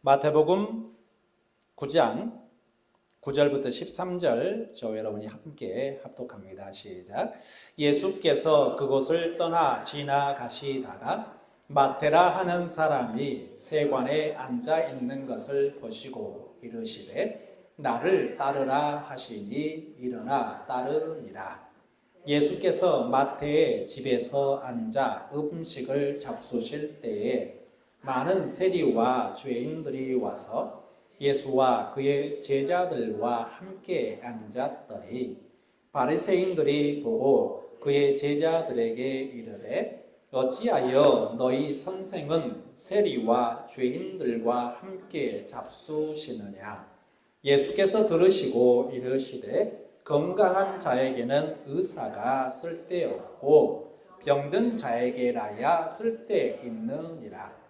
마태복음 9장 9절부터 13절 저 여러분이 함께 합독합니다. 시작. 예수께서 그곳을 떠나 지나가시다가 마테라 하는 사람이 세관에 앉아 있는 것을 보시고 이르시되 나를 따르라 하시니 일어나 따르니라. 예수께서 마태의 집에서 앉아 음식을 잡수실 때에 많은 세리와 죄인들이 와서 예수와 그의 제자들과 함께 앉았더니 바리새인들이 보고 그의 제자들에게 이르되 어찌하여 너희 선생은 세리와 죄인들과 함께 잡수시느냐. 예수께서 들으시고 이르시되 건강한 자에게는 의사가 쓸데없고 병든 자에게라야 쓸데있느니라.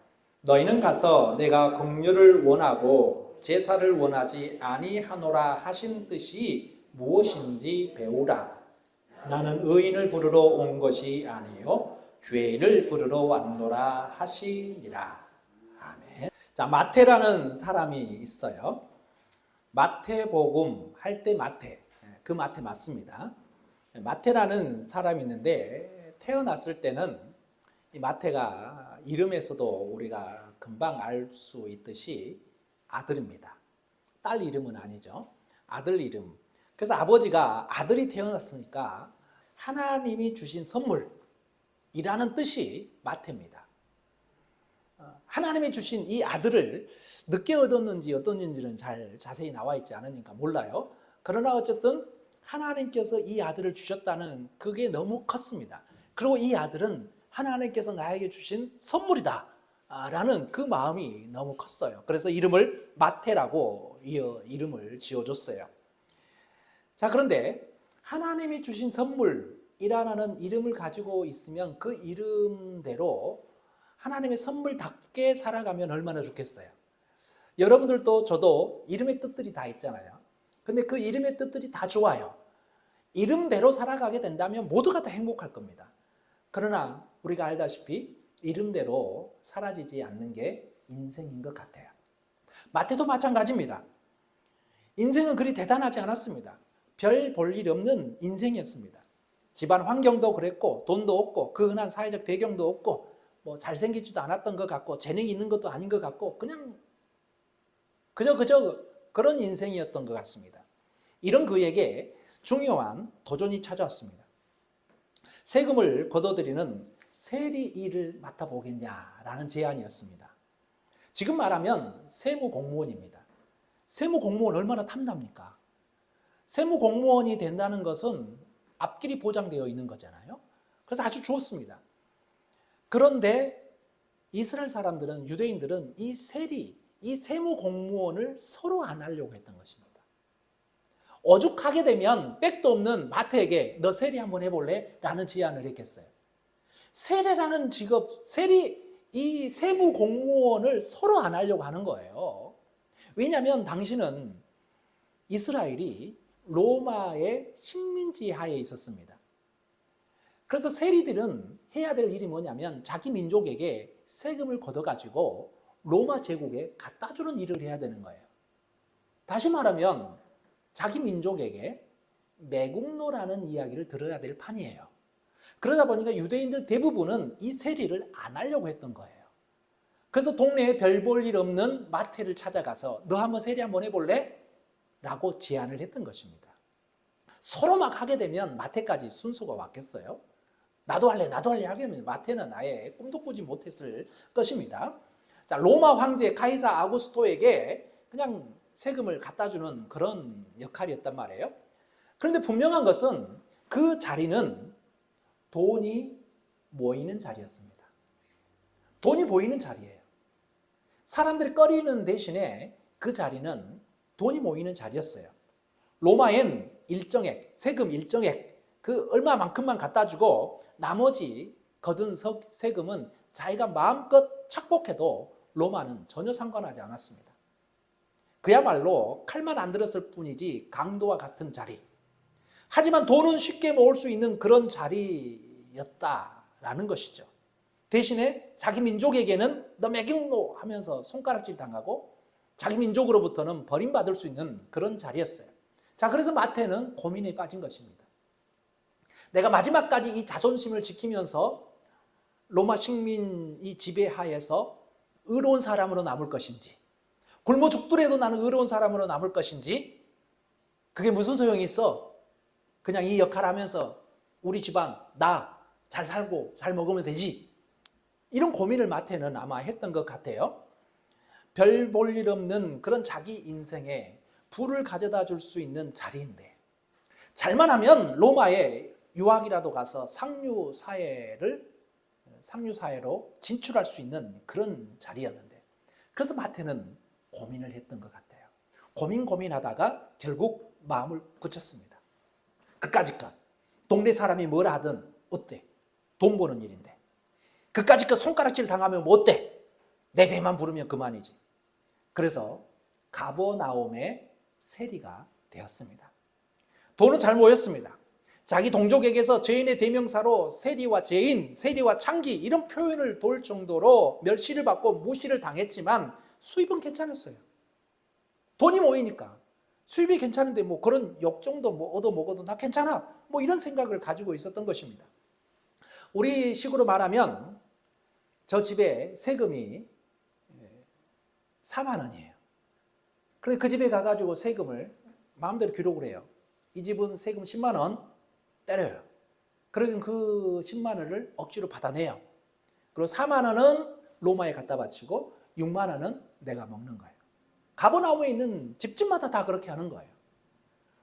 너희는 가서 내가 긍휼을 원하고 제사를 원하지 아니하노라 하신 뜻이 무엇인지 배우라. 나는 의인을 부르러 온 것이 아니요 죄인을 부르러 왔노라 하시니라. 아멘. 자, 마태라는 사람이 있어요. 마태복음 할 때 마태, 그 마태 맞습니다. 마태라는 사람이 있는데 태어났을 때는 이 마태가 이름에서도 우리가 금방 알 수 있듯이 아들입니다. 딸 이름은 아니죠. 아들 이름. 그래서 아버지가 아들이 태어났으니까 하나님이 주신 선물이라는 뜻이 마태입니다. 하나님이 주신 이 아들을 늦게 얻었는지 어떤지는 잘 자세히 나와 있지 않으니까 몰라요. 그러나 어쨌든 하나님께서 이 아들을 주셨다는 그게 너무 컸습니다. 그리고 이 아들은 하나님께서 나에게 주신 선물이다 라는 그 마음이 너무 컸어요. 그래서 이름을 마태라고 이름을 지어줬어요. 자, 그런데 하나님이 주신 선물이라는 이름을 가지고 있으면 그 이름대로 하나님의 선물답게 살아가면 얼마나 좋겠어요. 여러분들도 저도 이름의 뜻들이 다 있잖아요. 근데 그 이름의 뜻들이 다 좋아요. 이름대로 살아가게 된다면 모두가 다 행복할 겁니다. 그러나 우리가 알다시피 이름대로 사라지지 않는 게 인생인 것 같아요. 마태도 마찬가지입니다. 인생은 그리 대단하지 않았습니다. 별 볼 일 없는 인생이었습니다. 집안 환경도 그랬고 돈도 없고 그 흔한 사회적 배경도 없고 뭐 잘생기지도 않았던 것 같고 재능이 있는 것도 아닌 것 같고 그냥 그저 그런 인생이었던 것 같습니다. 이런 그에게 중요한 도전이 찾아왔습니다. 세금을 걷어들이는 세리 일을 맡아보겠냐라는 제안이었습니다. 지금 말하면 세무공무원입니다. 세무공무원 얼마나 탐납니까? 세무공무원이 된다는 것은 앞길이 보장되어 있는 거잖아요. 그래서 아주 좋습니다. 그런데 이스라엘 사람들은, 유대인들은 이 세리, 이 세무공무원을 서로 안 하려고 했던 것입니다. 오죽하게 되면 백도 없는 마태에게 너 세리 한번 해볼래? 라는 제안을 했겠어요. 세리라는 직업, 이 세무공무원을 서로 안 하려고 하는 거예요. 왜냐하면 당시는 이스라엘이 로마의 식민지 하에 있었습니다. 그래서 세리들은 해야 될 일이 뭐냐면 자기 민족에게 세금을 걷어가지고 로마 제국에 갖다 주는 일을 해야 되는 거예요. 다시 말하면 자기 민족에게 매국노라는 이야기를 들어야 될 판이에요. 그러다 보니까 유대인들 대부분은 이 세리를 안 하려고 했던 거예요. 그래서 동네에 별 볼 일 없는 마태를 찾아가서 너 한번 세리 한번 해볼래? 라고 제안을 했던 것입니다. 서로 막 하게 되면 마태까지 순서가 왔겠어요? 나도 할래 하게 되면 마태는 아예 꿈도 꾸지 못했을 것입니다. 자, 로마 황제 카이사 아구스토에게 그냥 세금을 갖다 주는 그런 역할이었단 말이에요. 그런데 분명한 것은 그 자리는 돈이 모이는 자리였습니다. 돈이 보이는 자리예요. 사람들이 꺼리는 대신에 그 자리는 돈이 모이는 자리였어요. 로마엔 일정액, 세금 일정액, 그 얼마만큼만 갖다 주고 나머지 거둔 세금은 자기가 마음껏 착복해도 로마는 전혀 상관하지 않았습니다. 그야말로 칼만 안 들었을 뿐이지 강도와 같은 자리. 하지만 돈은 쉽게 모을 수 있는 그런 자리였다라는 것이죠. 대신에 자기 민족에게는 너 매국노 하면서 손가락질 당하고 자기 민족으로부터는 버림받을 수 있는 그런 자리였어요. 자, 그래서 마태는 고민에 빠진 것입니다. 내가 마지막까지 이 자존심을 지키면서 로마 식민이 지배하에서 의로운 사람으로 남을 것인지, 굶어 죽더라도 나는 의로운 사람으로 남을 것인지, 그게 무슨 소용이 있어? 그냥 이 역할을 하면서 우리 집안 나 잘 살고 잘 먹으면 되지. 이런 고민을 마태는 아마 했던 것 같아요. 별 볼 일 없는 그런 자기 인생에 불을 가져다 줄 수 있는 자리인데, 잘만 하면 로마에 유학이라도 가서 상류 사회로 진출할 수 있는 그런 자리였는데, 그래서 마태는 고민을 했던 것 같아요. 고민하다가 결국 마음을 굳혔습니다. 그까짓것 동네 사람이 뭐라 하든 어때? 돈 버는 일인데. 그까짓것 손가락질 당하면 뭐 어때? 내 배만 부르면 그만이지. 그래서 가버나움의 세리가 되었습니다. 돈은 잘 모였습니다. 자기 동족에게서 죄인의 대명사로 세리와 죄인, 세리와 창기 이런 표현을 돌 정도로 멸시를 받고 무시를 당했지만 수입은 괜찮았어요. 돈이 모이니까 수입이 괜찮은데 뭐 그런 욕 정도 뭐 얻어 먹어도 나 괜찮아. 뭐 이런 생각을 가지고 있었던 것입니다. 우리 식으로 말하면 저 집에 세금이 4만 원이에요. 그런데 그 집에 가가지고 세금을 마음대로 기록을 해요. 이 집은 세금 10만 원 때려요. 그러면 그 10만 원을 억지로 받아내요. 그리고 4만 원은 로마에 갖다 바치고 6만 원은 내가 먹는 거예요. 가버나움에 있는 집집마다 다 그렇게 하는 거예요.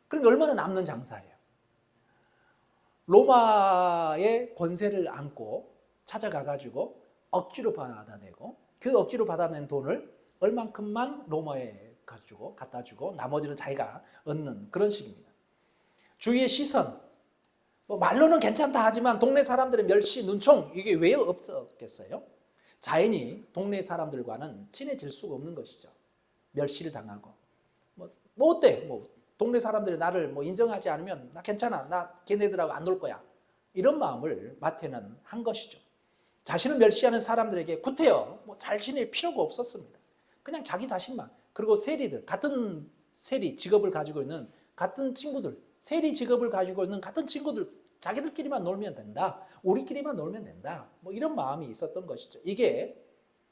그러니까 얼마나 남는 장사예요. 로마의 권세를 안고 찾아가가지고 억지로 받아내고, 그 억지로 받아낸 돈을 얼만큼만 로마에 가지고 갖다 주고 나머지는 자기가 얻는 그런 식입니다. 주위의 시선, 뭐 말로는 괜찮다 하지만 동네 사람들의 멸시, 눈총 이게 왜 없었겠어요? 자연히 동네 사람들과는 친해질 수가 없는 것이죠. 멸시를 당하고 뭐 어때? 뭐 동네 사람들이 나를 뭐 인정하지 않으면 나 괜찮아, 나 걔네들하고 안 놀 거야, 이런 마음을 마태는 한 것이죠. 자신을 멸시하는 사람들에게 구태여 뭐 잘 지낼 필요가 없었습니다. 그냥 자기 자신만, 그리고 세리들, 같은 세리 직업을 가지고 있는 같은 친구들, 세리 직업을 가지고 있는 같은 친구들, 자기들끼리만 놀면 된다, 우리끼리만 놀면 된다, 뭐 이런 마음이 있었던 것이죠. 이게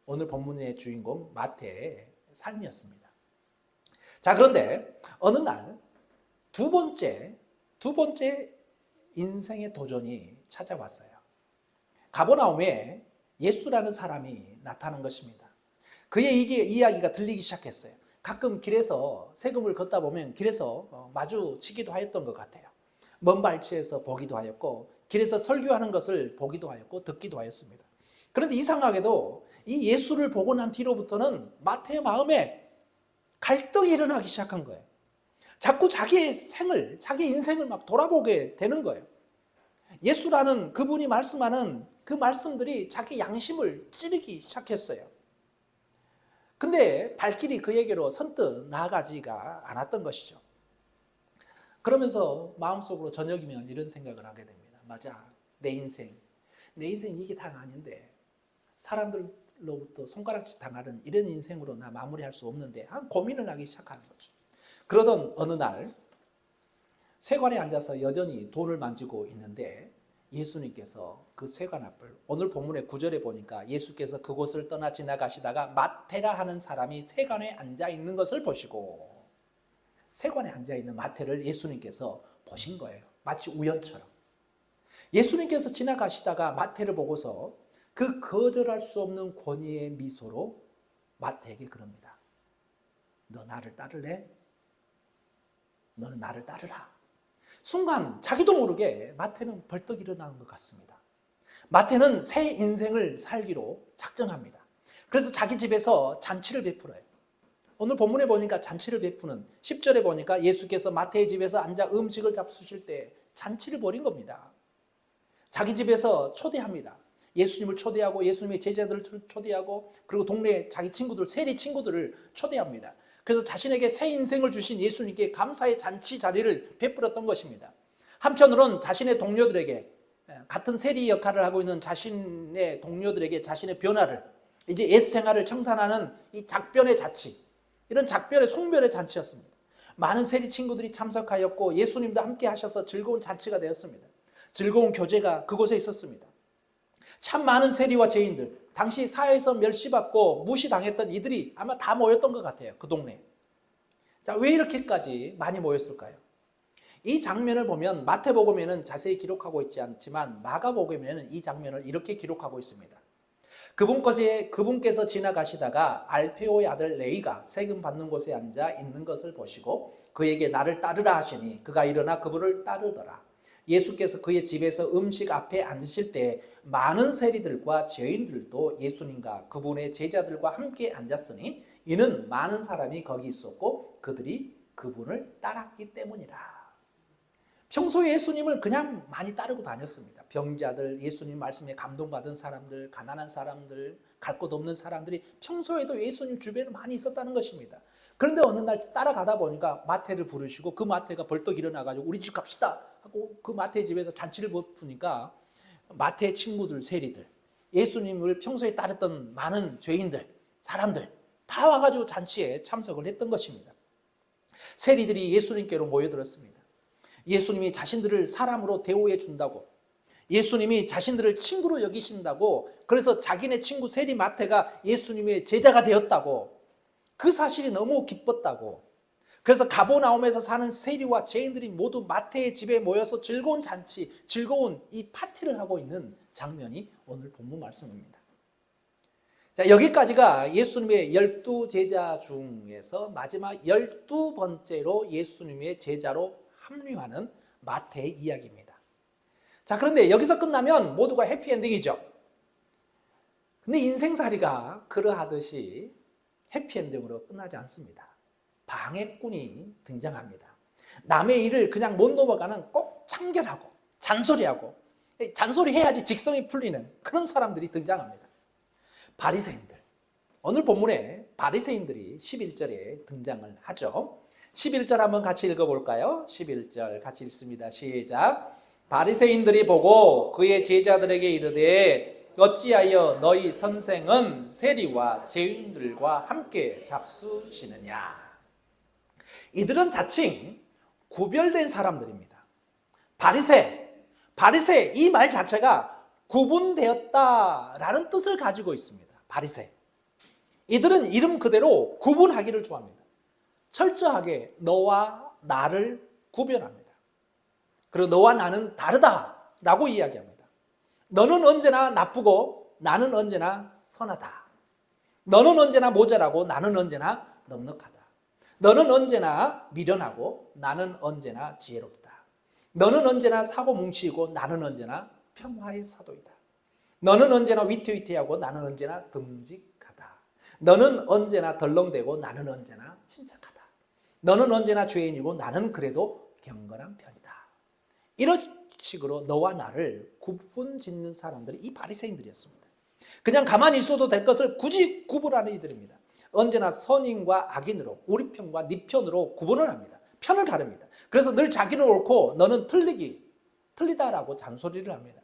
오늘 본문의 주인공 마태의 삶이었습니다. 자, 그런데 어느 날 두 번째 인생의 도전이 찾아왔어요. 가버나움에 예수라는 사람이 나타난 것입니다. 그의 이야기가 들리기 시작했어요. 가끔 길에서 세금을 걷다 보면 길에서 마주치기도 하였던 것 같아요. 먼 발치에서 보기도 하였고, 길에서 설교하는 것을 보기도 하였고 듣기도 하였습니다. 그런데 이상하게도 이 예수를 보고 난 뒤로부터는 마태의 마음에 갈등이 일어나기 시작한 거예요. 자꾸 자기 인생을 막 돌아보게 되는 거예요. 예수라는 그분이 말씀하는 그 말씀들이 자기 양심을 찌르기 시작했어요. 근데 발길이 그에게로 선뜻 나아가지가 않았던 것이죠. 그러면서 마음속으로 저녁이면 이런 생각을 하게 됩니다. 맞아, 내 인생 이게 다가 아닌데, 사람들로부터 손가락질 당하는 이런 인생으로 나 마무리할 수 없는데, 고민을 하기 시작하는 거죠. 그러던 어느 날 세관에 앉아서 여전히 돈을 만지고 있는데 예수님께서 그 세관 앞을, 오늘 본문의 9절에 보니까 예수께서 그곳을 떠나 지나가시다가 마태라 하는 사람이 세관에 앉아 있는 것을 보시고, 세관에 앉아 있는 마태를 예수님께서 보신 거예요. 마치 우연처럼. 예수님께서 지나가시다가 마태를 보고서 그 거절할 수 없는 권위의 미소로 마태에게 그럽니다. 너 나를 따를래? 너는 나를 따르라. 순간 자기도 모르게 마태는 벌떡 일어나는 것 같습니다. 마태는 새 인생을 살기로 작정합니다. 그래서 자기 집에서 잔치를 베풀어요. 오늘 본문에 보니까 잔치를 베푸는, 10절에 보니까 예수께서 마태의 집에서 앉아 음식을 잡수실 때 잔치를 벌인 겁니다. 자기 집에서 초대합니다. 예수님을 초대하고 예수님의 제자들을 초대하고, 그리고 동네 자기 친구들, 세리 친구들을 초대합니다. 그래서 자신에게 새 인생을 주신 예수님께 감사의 잔치 자리를 베풀었던 것입니다. 한편으로는 자신의 동료들에게, 같은 세리 역할을 하고 있는 자신의 동료들에게 자신의 변화를, 이제 옛 생활을 청산하는 이 작변의 자치, 이런 작별의 송별의 잔치였습니다. 많은 세리 친구들이 참석하였고 예수님도 함께 하셔서 즐거운 잔치가 되었습니다. 즐거운 교제가 그곳에 있었습니다. 참 많은 세리와 죄인들, 당시 사회에서 멸시받고 무시당했던 이들이 아마 다 모였던 것 같아요. 그 동네에. 자, 왜 이렇게까지 많이 모였을까요? 이 장면을 보면 마태복음에는 자세히 기록하고 있지 않지만 마가복음에는 이 장면을 이렇게 기록하고 있습니다. 그분께서 지나가시다가 알페오의 아들 레위가 세금 받는 곳에 앉아 있는 것을 보시고 그에게 나를 따르라 하시니 그가 일어나 그분을 따르더라. 예수께서 그의 집에서 음식 앞에 앉으실 때 많은 세리들과 죄인들도 예수님과 그분의 제자들과 함께 앉았으니 이는 많은 사람이 거기 있었고 그들이 그분을 따랐기 때문이라. 평소에 예수님을 그냥 많이 따르고 다녔습니다. 병자들, 예수님 말씀에 감동받은 사람들, 가난한 사람들, 갈 곳 없는 사람들이 평소에도 예수님 주변에 많이 있었다는 것입니다. 그런데 어느 날 따라가다 보니까 마태를 부르시고 그 마태가 벌떡 일어나가지고 우리 집 갑시다 하고 그 마태 집에서 잔치를 베푸니까 마태의 친구들, 세리들, 예수님을 평소에 따랐던 많은 죄인들, 사람들 다 와가지고 잔치에 참석을 했던 것입니다. 세리들이 예수님께로 모여들었습니다. 예수님이 자신들을 사람으로 대우해 준다고, 예수님이 자신들을 친구로 여기신다고, 그래서 자기네 친구 세리 마태가 예수님의 제자가 되었다고, 그 사실이 너무 기뻤다고, 그래서 가버나움에서 사는 세리와 죄인들이 모두 마태의 집에 모여서 즐거운 잔치, 즐거운 이 파티를 하고 있는 장면이 오늘 본문 말씀입니다. 자, 여기까지가 예수님의 12제자 중에서 마지막 12번째로 예수님의 제자로 합류하는 마태의 이야기입니다. 자, 그런데 여기서 끝나면 모두가 해피엔딩이죠. 근데 인생살이가 그러하듯이 해피엔딩으로 끝나지 않습니다. 방해꾼이 등장합니다. 남의 일을 그냥 못 넘어가는 꼭 참견하고 잔소리하고, 잔소리해야지 직성이 풀리는 그런 사람들이 등장합니다. 바리새인들. 오늘 본문에 바리새인들이 11절에 등장을 하죠. 11절 한번 같이 읽어볼까요? 11절 같이 읽습니다. 시작. 바리새인들이 보고 그의 제자들에게 이르되 어찌하여 너희 선생은 세리와 죄인들과 함께 잡수시느냐. 이들은 자칭 구별된 사람들입니다. 바리새 이 말 자체가 구분되었다라는 뜻을 가지고 있습니다. 바리새. 이들은 이름 그대로 구분하기를 좋아합니다. 철저하게 너와 나를 구별합니다. 그리고 너와 나는 다르다라고 이야기합니다. 너는 언제나 나쁘고 나는 언제나 선하다. 너는 언제나 모자라고 나는 언제나 넉넉하다. 너는 언제나 미련하고 나는 언제나 지혜롭다. 너는 언제나 사고 뭉치고 나는 언제나 평화의 사도이다. 너는 언제나 위태위태하고 나는 언제나 듬직하다. 너는 언제나 덜렁대고 나는 언제나 침착하다. 너는 언제나 죄인이고 나는 그래도 경건한 편이다. 이런 식으로 너와 나를 구분짓는 사람들이 이 바리새인들이었습니다. 그냥 가만히 있어도 될 것을 굳이 구분하는 이들입니다. 언제나 선인과 악인으로, 우리 편과 네 편으로 구분을 합니다. 편을 가릅니다. 그래서 늘 자기는 옳고 너는 틀리다라고 잔소리를 합니다.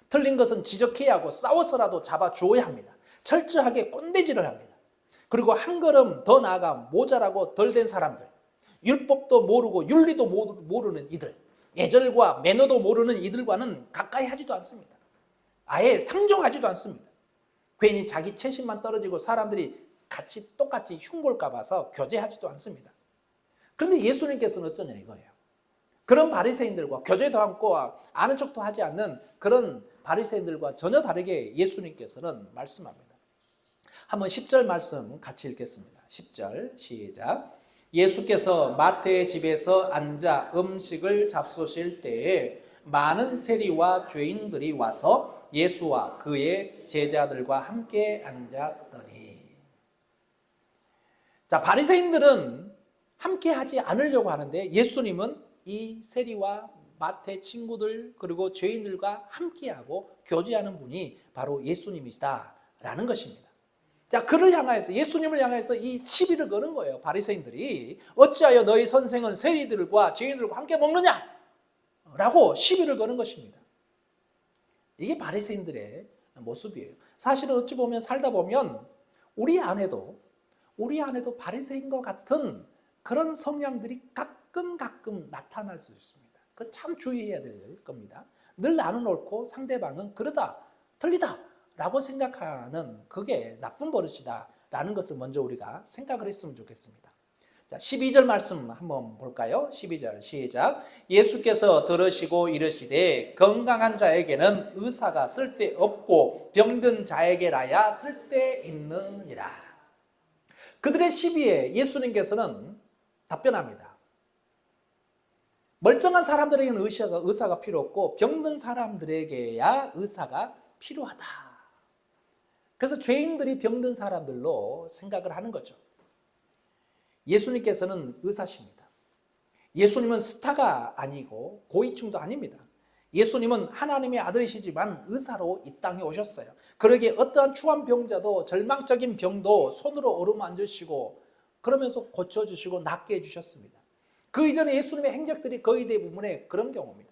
틀린 것은 지적해야 하고 싸워서라도 잡아주어야 합니다. 철저하게 꼰대질을 합니다. 그리고 한 걸음 더 나아가 모자라고 덜 된 사람들, 율법도 모르고 윤리도 모르는 이들, 예절과 매너도 모르는 이들과는 가까이 하지도 않습니다. 아예 상종하지도 않습니다. 괜히 자기 체신만 떨어지고 사람들이 같이 똑같이 흉볼까 봐서 교제하지도 않습니다. 그런데 예수님께서는 어쩌냐 이거예요. 그런 바리새인들과 교제도 않고 아는 척도 하지 않는 그런 바리새인들과 전혀 다르게 예수님께서는 말씀합니다. 한번 10절 말씀 같이 읽겠습니다. 10절 시작. 예수께서 마태의 집에서 앉아 음식을 잡수실 때에 많은 세리와 죄인들이 와서 예수와 그의 제자들과 함께 앉았더니. 자, 바리새인들은 함께 하지 않으려고 하는데 예수님은 이 세리와 마태 친구들 그리고 죄인들과 함께하고 교제하는 분이 바로 예수님이시다라는 것입니다. 자, 그를 향하여서, 예수님을 향해서 이 시비를 거는 거예요. 바리새인들이 어찌하여 너희 선생은 세리들과 죄인들과 함께 먹느냐? 라고 시비를 거는 것입니다. 이게 바리새인들의 모습이에요. 사실은 어찌 보면 살다 보면 우리 안에도 우리 안에도 바리새인과 같은 그런 성향들이 가끔 나타날 수 있습니다. 그 참 주의해야 될 겁니다. 늘 나는 옳고 상대방은 그러다, 틀리다 라고 생각하는 그게 나쁜 버릇이다 라는 것을 먼저 우리가 생각을 했으면 좋겠습니다. 자, 12절 말씀 한번 볼까요? 12절 시작. 예수께서 들으시고 이르시되 건강한 자에게는 의사가 쓸데없고 병든 자에게라야 쓸데있느니라. 그들의 시비에 예수님께서는 답변합니다. 멀쩡한 사람들에게는 의사가 필요 없고 병든 사람들에게야 의사가 필요하다. 그래서 죄인들이 병든 사람들로 생각을 하는 거죠. 예수님께서는 의사십니다. 예수님은 스타가 아니고 고위층도 아닙니다. 예수님은 하나님의 아들이시지만 의사로 이 땅에 오셨어요. 그러기에 어떠한 추한 병자도 절망적인 병도 손으로 어루만지시고 그러면서 고쳐주시고 낫게 해주셨습니다. 그 이전에 예수님의 행적들이 거의 대부분의 그런 경우입니다.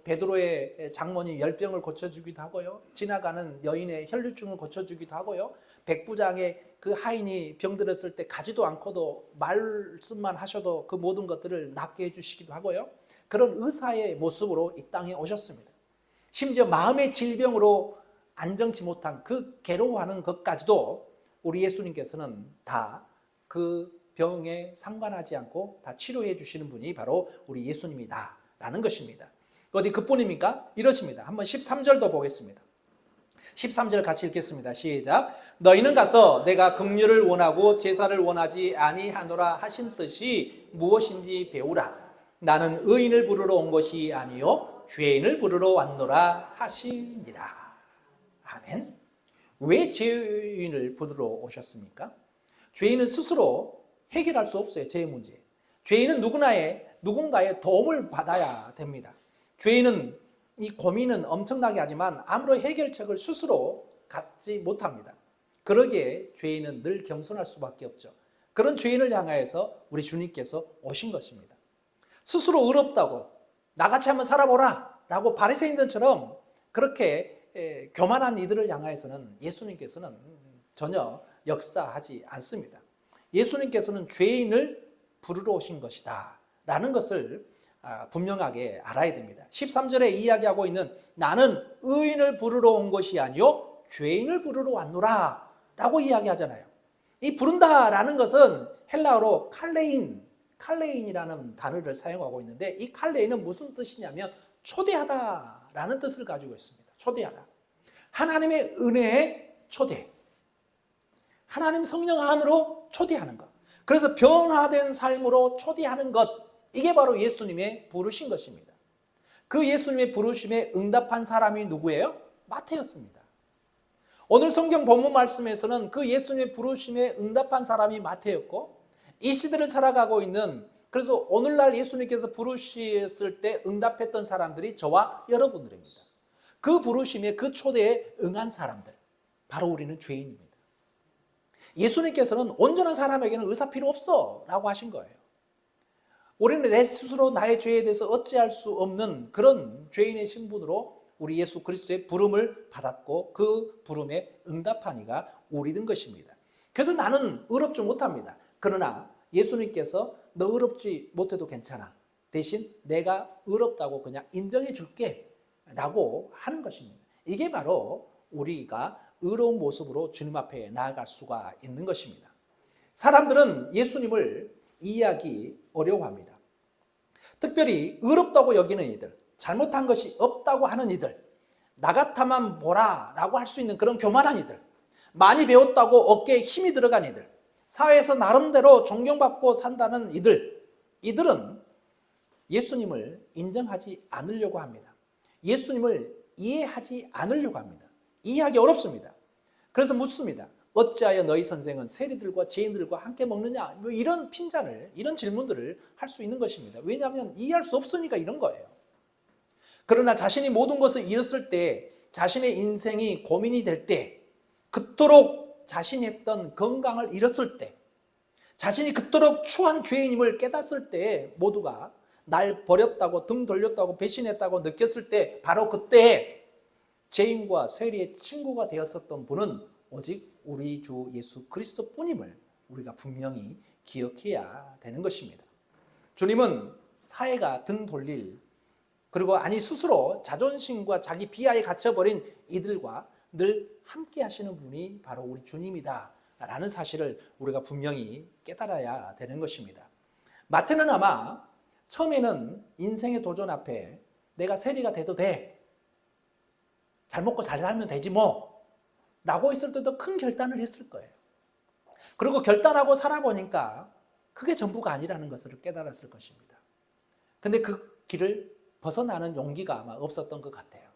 베드로의 장모님 열병을 고쳐주기도 하고요. 지나가는 여인의 혈류증을 고쳐주기도 하고요. 백부장의 그 하인이 병들었을 때 가지도 않고도 말씀만 하셔도 그 모든 것들을 낫게 해주시기도 하고요. 그런 의사의 모습으로 이 땅에 오셨습니다. 심지어 마음의 질병으로 안정치 못한 그 괴로워하는 것까지도 우리 예수님께서는 다 그 병에 상관하지 않고 다 치료해 주시는 분이 바로 우리 예수님이다 라는 것입니다. 어디 그뿐입니까? 이러십니다. 한번 13절도 보겠습니다. 13절 같이 읽겠습니다. 시작. 너희는 가서 내가 긍휼을 원하고 제사를 원하지 아니하노라 하신 뜻이 무엇인지 배우라. 나는 의인을 부르러 온 것이 아니요 죄인을 부르러 왔노라 하시니라. 아멘. 왜 죄인을 부르러 오셨습니까? 죄인은 스스로 해결할 수 없어요. 죄의 문제. 죄인은 누군가의 도움을 받아야 됩니다. 죄인은 이 고민은 엄청나게 하지만 아무런 해결책을 스스로 갖지 못합니다. 그러기에 죄인은 늘 겸손할 수밖에 없죠. 그런 죄인을 향하여서 우리 주님께서 오신 것입니다. 스스로 의롭다고 나같이 한번 살아보라 라고 바리새인들처럼 그렇게 교만한 이들을 향하여서는 예수님께서는 전혀 역사하지 않습니다. 예수님께서는 죄인을 부르러 오신 것이다 라는 것을 분명하게 알아야 됩니다. 13절에 이야기하고 있는 나는 의인을 부르러 온 것이 아니요 죄인을 부르러 왔노라 라고 이야기하잖아요. 이 부른다 라는 것은 헬라어로 칼레인이라는 단어를 사용하고 있는데 이 칼레인은 무슨 뜻이냐면 초대하다 라는 뜻을 가지고 있습니다. 초대하다. 하나님의 은혜의 초대. 하나님 성령 안으로 초대하는 것. 그래서 변화된 삶으로 초대하는 것. 이게 바로 예수님의 부르신 것입니다. 그 예수님의 부르심에 응답한 사람이 누구예요? 마태였습니다. 오늘 성경 본문 말씀에서는 그 예수님의 부르심에 응답한 사람이 마태였고 이 시대를 살아가고 있는 그래서 오늘날 예수님께서 부르셨을 때 응답했던 사람들이 저와 여러분들입니다. 그 부르심에 그 초대에 응한 사람들. 바로 우리는 죄인입니다. 예수님께서는 온전한 사람에게는 의사 필요 없어 라고 하신 거예요. 우리는 내 스스로 나의 죄에 대해서 어찌할 수 없는 그런 죄인의 신분으로 우리 예수 그리스도의 부름을 받았고 그 부름에 응답한 이가 우리된 것입니다. 그래서 나는 의롭지 못합니다. 그러나 예수님께서 너 의롭지 못해도 괜찮아. 대신 내가 의롭다고 그냥 인정해 줄게 라고 하는 것입니다. 이게 바로 우리가 의로운 모습으로 주님 앞에 나아갈 수가 있는 것입니다. 사람들은 예수님을 이해하기 어려워합니다. 특별히 의롭다고 여기는 이들, 잘못한 것이 없다고 하는 이들, 나 같아만 뭐라 라고 할 수 있는 그런 교만한 이들, 많이 배웠다고 어깨에 힘이 들어간 이들, 사회에서 나름대로 존경받고 산다는 이들은 예수님을 인정하지 않으려고 합니다. 예수님을 이해하지 않으려고 합니다. 이해하기 어렵습니다. 그래서 묻습니다. 어찌하여 너희 선생은 세리들과 죄인들과 함께 먹느냐? 뭐 이런 핀잔을, 이런 질문들을 할 수 있는 것입니다. 왜냐하면 이해할 수 없으니까 이런 거예요. 그러나 자신이 모든 것을 잃었을 때, 자신의 인생이 고민이 될 때, 그토록 자신이 했던 건강을 잃었을 때, 자신이 그토록 추한 죄인임을 깨닫을 때 모두가 날 버렸다고 등 돌렸다고 배신했다고 느꼈을 때 바로 그때 죄인과 세리의 친구가 되었었던 분은 오직 우리 주 예수 그리스도 뿐임을 우리가 분명히 기억해야 되는 것입니다. 주님은 사회가 등 돌릴, 그리고 스스로 자존심과 자기 비하에 갇혀버린 이들과 늘 함께 하시는 분이 바로 우리 주님이다 라는 사실을 우리가 분명히 깨달아야 되는 것입니다. 마태는 아마 처음에는 인생의 도전 앞에 내가 세리가 돼도 돼, 잘 먹고 잘 살면 되지 뭐 라고 했을 때도 큰 결단을 했을 거예요. 그리고 결단하고 살아보니까 그게 전부가 아니라는 것을 깨달았을 것입니다. 근데 그 길을 벗어나는 용기가 아마 없었던 것 같아요.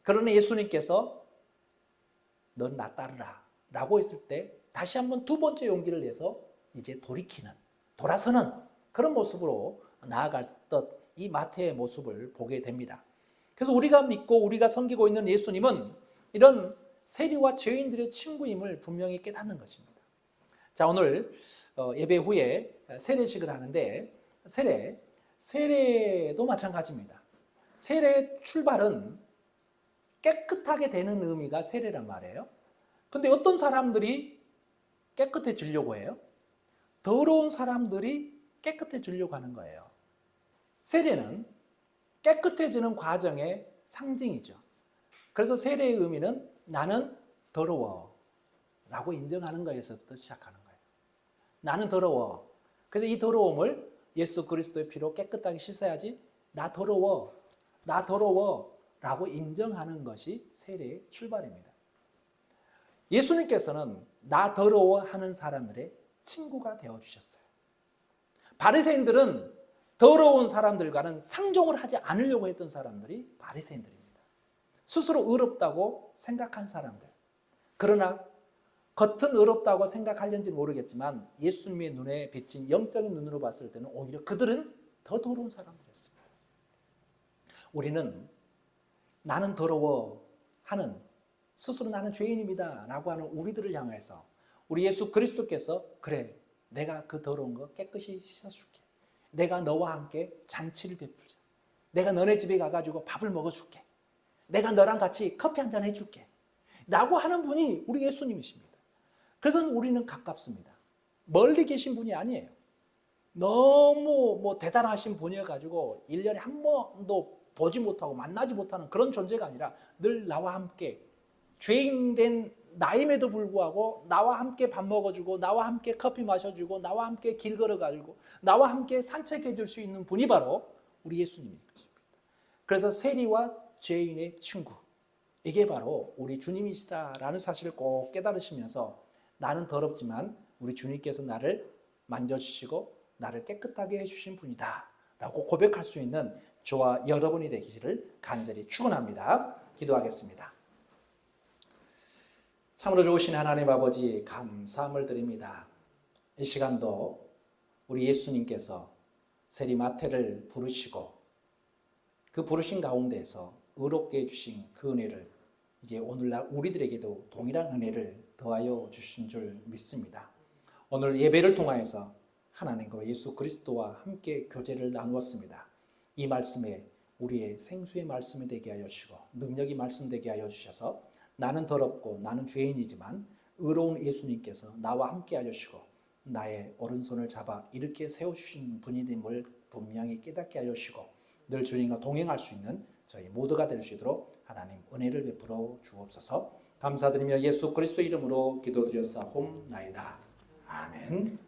그러나 예수님께서 넌 나 따르라 라고 했을 때 다시 한번 두 번째 용기를 내서 이제 돌아서는 그런 모습으로 나아갔던 이 마태의 모습을 보게 됩니다. 그래서 우리가 믿고 우리가 섬기고 있는 예수님은 이런 세리와 죄인들의 친구임을 분명히 깨닫는 것입니다. 자, 오늘 예배 후에 세례식을 하는데 세례도 마찬가지입니다. 세례의 출발은 깨끗하게 되는 의미가 세례란 말이에요. 근데 어떤 사람들이 깨끗해지려고 해요? 더러운 사람들이 깨끗해지려고 하는 거예요. 세례는 깨끗해지는 과정의 상징이죠. 그래서 세례의 의미는 나는 더러워 라고 인정하는 것에서부터 시작하는 거예요. 나는 더러워. 그래서 이 더러움을 예수 그리스도의 피로 깨끗하게 씻어야지 나 더러워 라고 인정하는 것이 세례의 출발입니다. 예수님께서는 나 더러워 하는 사람들의 친구가 되어주셨어요. 바리새인들은 더러운 사람들과는 상종을 하지 않으려고 했던 사람들이 바리새인들입니다. 스스로 의롭다고 생각한 사람들. 그러나 겉은 의롭다고 생각하려는지 모르겠지만 예수님의 눈에 비친 영적인 눈으로 봤을 때는 오히려 그들은 더 더러운 사람들이었습니다. 우리는 나는 더러워 하는, 스스로 나는 죄인입니다 라고 하는 우리들을 향해서 우리 예수 그리스도께서 그래, 내가 그 더러운 거 깨끗이 씻어줄게. 내가 너와 함께 잔치를 베풀자. 내가 너네 집에 가가지고 밥을 먹어줄게. 내가 너랑 같이 커피 한잔 해줄게 라고 하는 분이 우리 예수님이십니다. 그래서 우리는 가깝습니다. 멀리 계신 분이 아니에요. 너무 대단하신 분이어가지고 1년에 한 번도 보지 못하고 만나지 못하는 그런 존재가 아니라 늘 나와 함께 죄인된 나임에도 불구하고 나와 함께 밥 먹어주고 나와 함께 커피 마셔주고 나와 함께 길 걸어가지고 나와 함께 산책해 줄 수 있는 분이 바로 우리 예수님인 것입니다. 그래서 세리와 죄인의 친구, 이게 바로 우리 주님이시다라는 사실을 꼭 깨달으시면서 나는 더럽지만 우리 주님께서 나를 만져주시고 나를 깨끗하게 해주신 분이다 라고 고백할 수 있는 저와 여러분이 되기를 간절히 축원합니다. 기도하겠습니다. 참으로 좋으신 하나님 아버지, 감사함을 드립니다. 이 시간도 우리 예수님께서 세리 마태를 부르시고 그 부르신 가운데에서 의롭게 해주신 그 은혜를 이제 오늘날 우리들에게도 동일한 은혜를 더하여 주신 줄 믿습니다. 오늘 예배를 통하여서 하나님과 예수 그리스도와 함께 교제를 나누었습니다. 이 말씀에 우리의 생수의 말씀이 되게 하여 주시고 능력이 말씀되게 하여 주셔서 나는 더럽고 나는 죄인이지만 의로운 예수님께서 나와 함께 하여 주시고 나의 오른손을 잡아 이렇게 세워주신 분이됨을 분명히 깨닫게 하여 주시고 늘 주님과 동행할 수 있는 저희 모두가 될 수 있도록 하나님 은혜를 베풀어 주옵소서. 감사드리며 예수 그리스도 이름으로 기도드렸사옵나이다. 아멘.